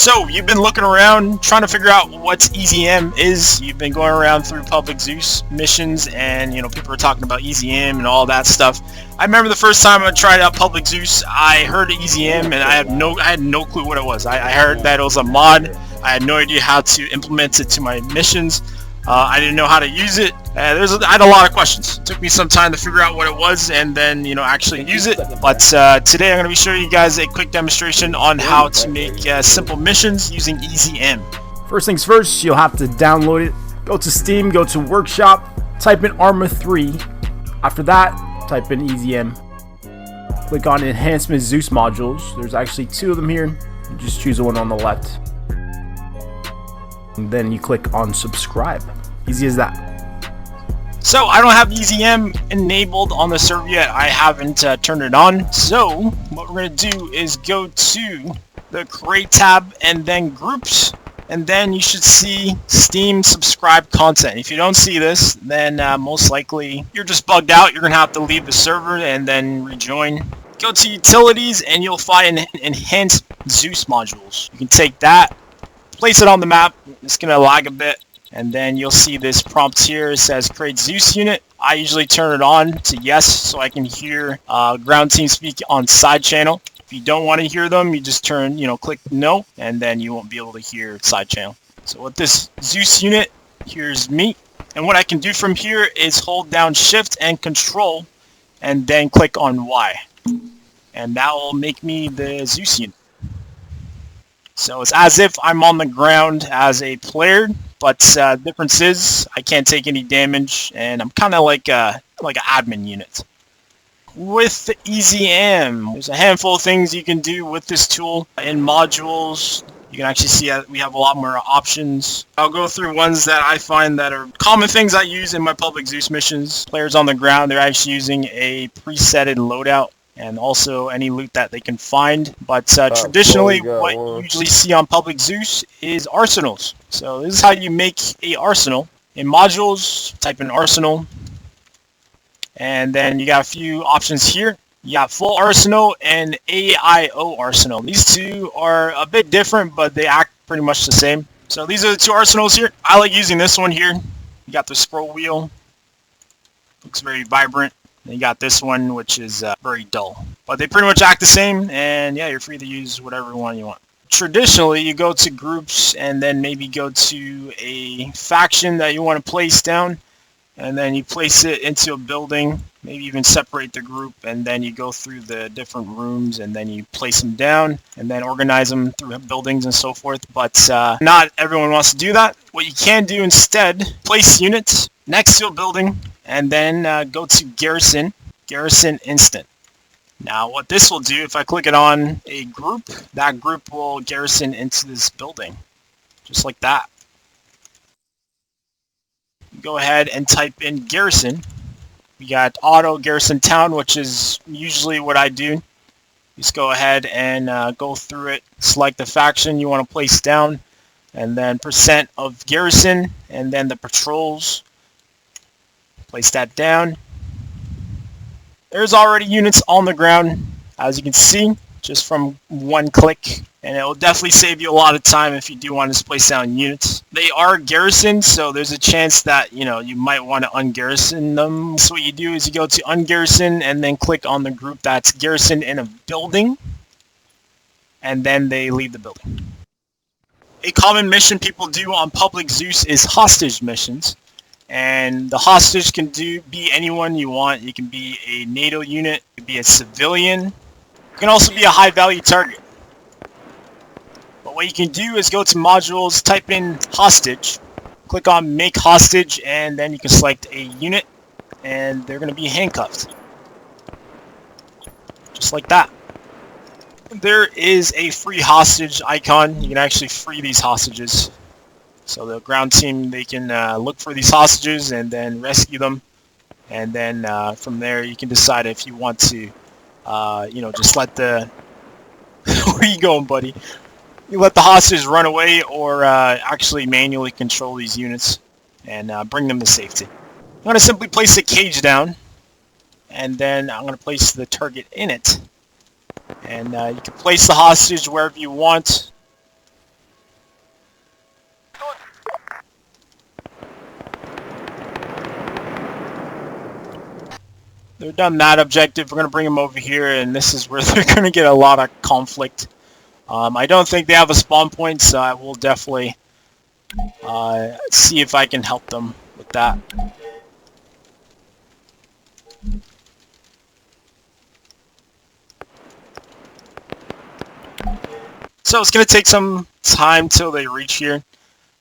So, you've been looking around, trying to figure out what EZM is. You've been going around through Public Zeus missions, and, people are talking about EZM and all that stuff. I remember the first time I tried out Public Zeus, I heard EZM, and I had no clue what it was. I heard that it was a mod. I had no idea how to implement it to my missions. I didn't know how to use it. I had a lot of questions. It took me some time to figure out what it was and then, actually use it. But today I'm going to be showing you guys a quick demonstration on how to make simple missions using EZM. First things first, you'll have to download it. Go to Steam, go to Workshop, type in Arma 3. After that, type in EZM. Click on Enhancement Zeus modules. There's actually 2 of them here. You just choose the one on the left. And then you click on subscribe. Easy as that. So I don't have EZM enabled on the server yet. I haven't turned it on. So what we're going to do is go to the create tab and then groups. And then you should see Steam subscribe content. If you don't see this, then most likely you're just bugged out. You're going to have to leave the server and then rejoin. Go to utilities and you'll find enhanced Zeus modules. You can take that, place it on the map. It's going to lag a bit, and then you'll see this prompt here. It says create Zeus unit. I usually turn it on to yes so I can hear ground team speak on side channel. If you don't want to hear them, you just click no, and then you won't be able to hear side channel. So with this Zeus unit, here's me, and what I can do from here is hold down shift and control and then click on Y, and that will make me the Zeus unit. So it's as if I'm on the ground as a player, but the difference is I can't take any damage, and I'm kind of like an admin unit. With the EZM, there's a handful of things you can do with this tool. In modules, you can actually see that we have a lot more options. I'll go through ones that I find that are common things I use in my Public Zeus missions. Players on the ground, they're actually using a presetted loadout, and also any loot that they can find. But traditionally, what you usually see on Public Zeus is arsenals. So this is how you make a arsenal. In modules, type in arsenal, and then you got a few options here. You got full arsenal and AIO arsenal. These two are a bit different, but they act pretty much the same. So these are the 2 arsenals here. I like using this one here. You got the scroll wheel. Looks very vibrant. And you got this one, which is very dull. But they pretty much act the same, and yeah, you're free to use whatever one you want. Traditionally, you go to groups, and then maybe go to a faction that you want to place down, and then you place it into a building, maybe even separate the group, and then you go through the different rooms, and then you place them down, and then organize them through buildings and so forth. But not everyone wants to do that. What you can do instead, place units next to a building, and then go to Garrison Instant. Now what this will do, if I click it on a group, that group will garrison into this building, just like that. Go ahead and type in Garrison. We got Auto Garrison Town, which is usually what I do. Just go ahead and go through it, select the faction you want to place down, and then % of garrison, and then the patrols. Place that down. There's already units on the ground, as you can see, just from one click, and it will definitely save you a lot of time if you do want to place down units. They are garrisoned, so there's a chance that you might want to ungarrison them. So what you do is you go to ungarrison and then click on the group that's garrisoned in a building, and then they leave the building. A common mission people do on Public Zeus is hostage missions. And the hostage can be anyone you want. You can be a NATO unit, it can be a civilian, it can also be a high value target. But what you can do is go to modules, type in hostage, click on make hostage, and then you can select a unit, and they're going to be handcuffed. Just like that. There is a free hostage icon. You can actually free these hostages. So the ground team, they can look for these hostages and then rescue them, and then from there you can decide if you want to, just let the where are you going, buddy? You let the hostages run away, or actually manually control these units and bring them to safety. I'm going to simply place a cage down, and then I'm going to place the target in it, and you can place the hostage wherever you want. they're done that objective, we're going to bring them over here, and this is where they're going to get a lot of conflict. I don't think they have a spawn point, so I will definitely see if I can help them with that. So it's going to take some time till they reach here.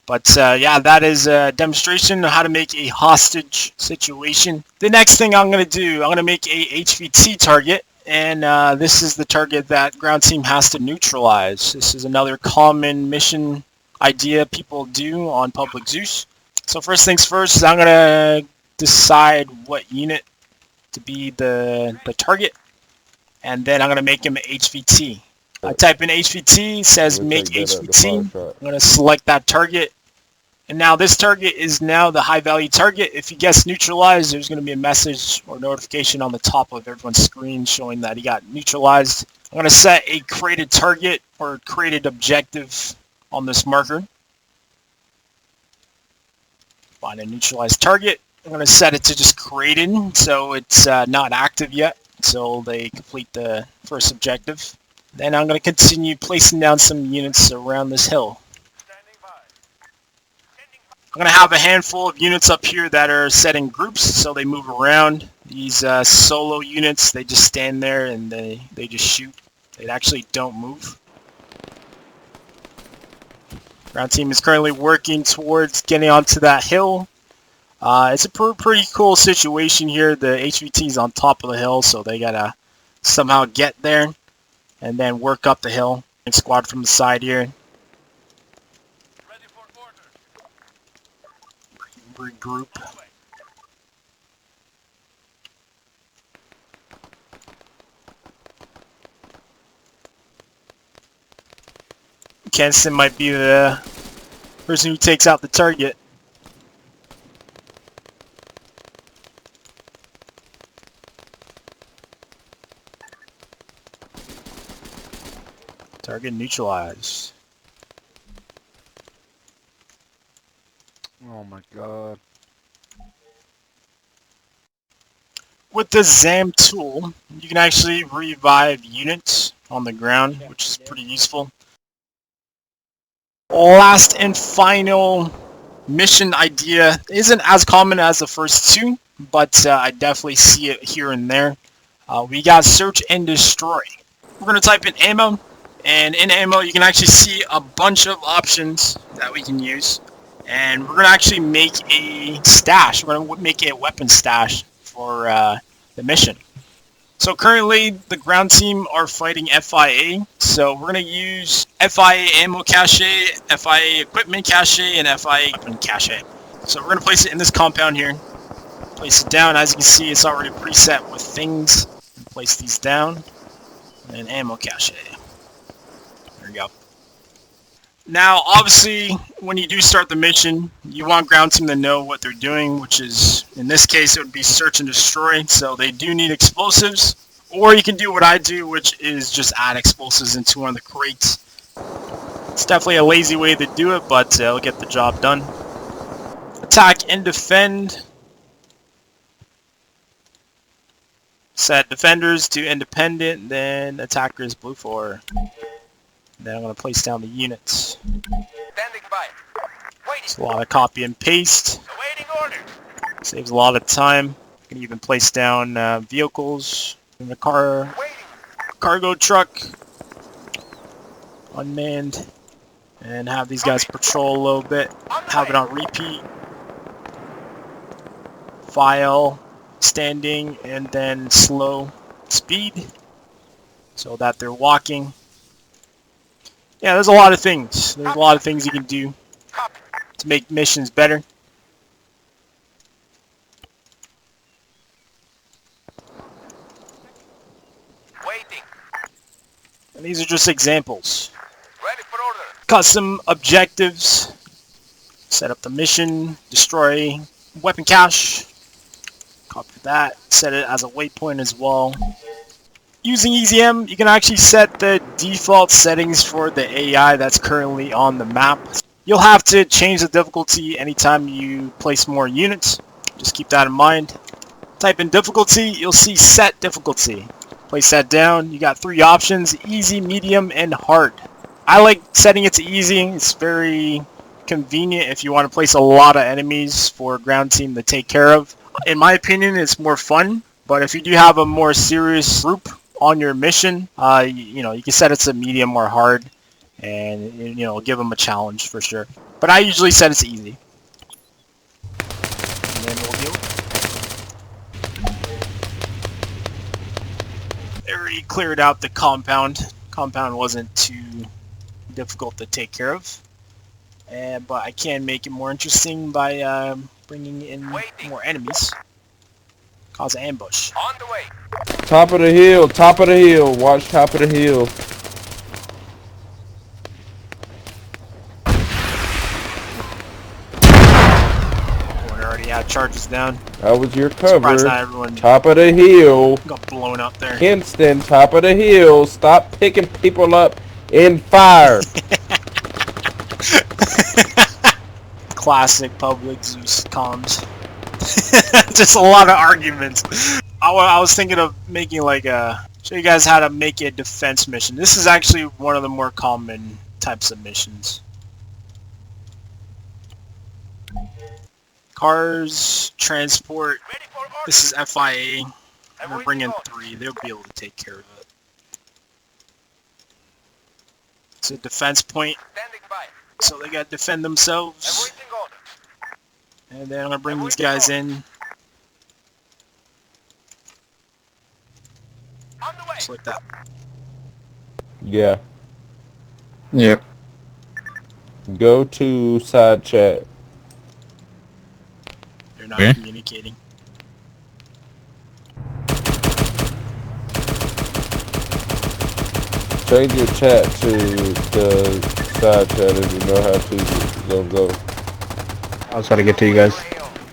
But yeah, that is a demonstration of how to make a hostage situation. The next thing I'm going to do, I'm going to make a HVT target. And this is the target that ground team has to neutralize. This is another common mission idea people do on Public Zeus. So first things first, I'm going to decide what unit to be the target. And then I'm going to make him an HVT. I type in HVT, says make HVT. I'm going to select that target. And now this target is now the high value target. If he gets neutralized, there's going to be a message or notification on the top of everyone's screen showing that he got neutralized. I'm going to set a created target or created objective on this marker. Find a neutralized target. I'm going to set it to just created, so it's not active yet until they complete the first objective. Then I'm going to continue placing down some units around this hill. I'm going to have a handful of units up here that are set in groups, so they move around. These solo units, they just stand there and they just shoot. They actually don't move. Ground team is currently working towards getting onto that hill. It's a pretty cool situation here. The HVT is on top of the hill, so they got to somehow get there and then work up the hill and squad from the side here. Regroup. Kenson might be the person who takes out the target. Target neutralized. Oh my god. With the ZAM tool, you can actually revive units on the ground, which is pretty useful. Last and final mission idea isn't as common as the first two, but I definitely see it here and there. We got search and destroy. We're going to type in ammo, and in ammo you can actually see a bunch of options that we can use. And we're going to actually make a stash. We're going to make a weapon stash for the mission. So currently the ground team are fighting FIA. So we're going to use FIA ammo cache, FIA equipment cache, and FIA weapon cache. So we're going to place it in this compound here. Place it down. As you can see, it's already preset with things. Place these down. And ammo cache. There we go. Now, obviously, when you do start the mission, you want ground team to know what they're doing, which is, in this case, it would be search and destroy. So they do need explosives, or you can do what I do, which is just add explosives into one of the crates. It's definitely a lazy way to do it, but it'll get the job done. Attack and defend. Set defenders to independent, then attackers blue 4. Then I'm going to place down the units. Standing by. It's a lot of copy and paste. Awaiting order. Saves a lot of time. You can even place down vehicles in the cargo truck, unmanned, and have these guys patrol a little bit. Have it on repeat. File, standing, and then slow speed, so that they're walking. Yeah, there's a lot of things. There's a lot of things you can do to make missions better. Waiting. And these are just examples. Ready for order. Custom objectives. Set up the mission. Destroy weapon cache. Copy that. Set it as a waypoint as well. Using EZM, you can actually set the default settings for the AI that's currently on the map. You'll have to change the difficulty anytime you place more units. Just keep that in mind. Type in difficulty, you'll see set difficulty. Place that down. You got 3 options: easy, medium, and hard. I like setting it to easy. It's very convenient if you want to place a lot of enemies for a ground team to take care of. In my opinion, it's more fun, but if you do have a more serious group on your mission, you know, you can set it to medium or hard, and you know, give them a challenge for sure. But I usually set it to easy. And then we'll deal. I already cleared out the compound. Compound wasn't too difficult to take care of, but I can make it more interesting by bringing in more enemies. Cause an ambush. On the way. Top of the hill, top of the hill. Watch top of the hill. One already had charges down. That was your cover. Surprised not everyone Top of the hill. got blown up there. Kinston, top of the hill. Stop picking people up in fire. Classic Public Zeus comms. Just a lot of arguments. I was thinking of making like show you guys how to make a defense mission. This is actually one of the more common types of missions. Cars, transport. Ready for order. This is FIA. I'm gonna bring in Everything 3. They'll be able to take care of it. It's a defense point, Standing by. so they gotta defend themselves. Everything order. And then I'm gonna bring these guys in, On the way. just like that. Yeah. Yep. Go to side chat. They're not Okay. communicating. Change your chat to the side chat if you know how to. Go. I was trying to get to you guys.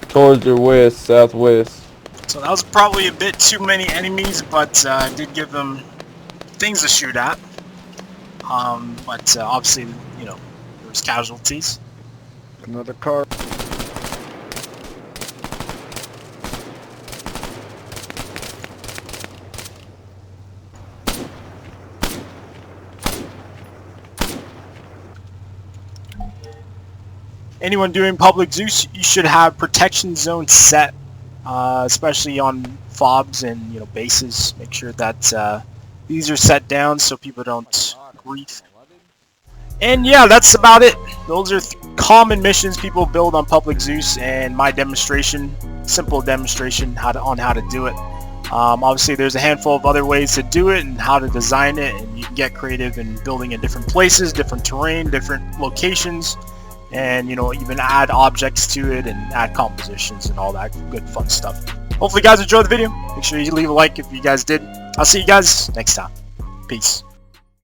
Towards your west, southwest. So that was probably a bit too many enemies, but I did give them things to shoot at. But obviously, you know, there was casualties. Another car. Anyone doing Public Zeus, you should have protection zone set, especially on fobs and, you know, bases. Make sure that these are set down so people don't grief. And yeah, that's about it. Those are common missions people build on Public Zeus, and my demonstration, simple demonstration on how to do it. Obviously, there's a handful of other ways to do it and how to design it, and you can get creative in building in different places, different terrain, different locations, and, you know, even add objects to it and add compositions and all that good fun stuff. Hopefully you guys enjoyed the video. Make sure you leave a like if you guys did. I'll see you guys next time. Peace.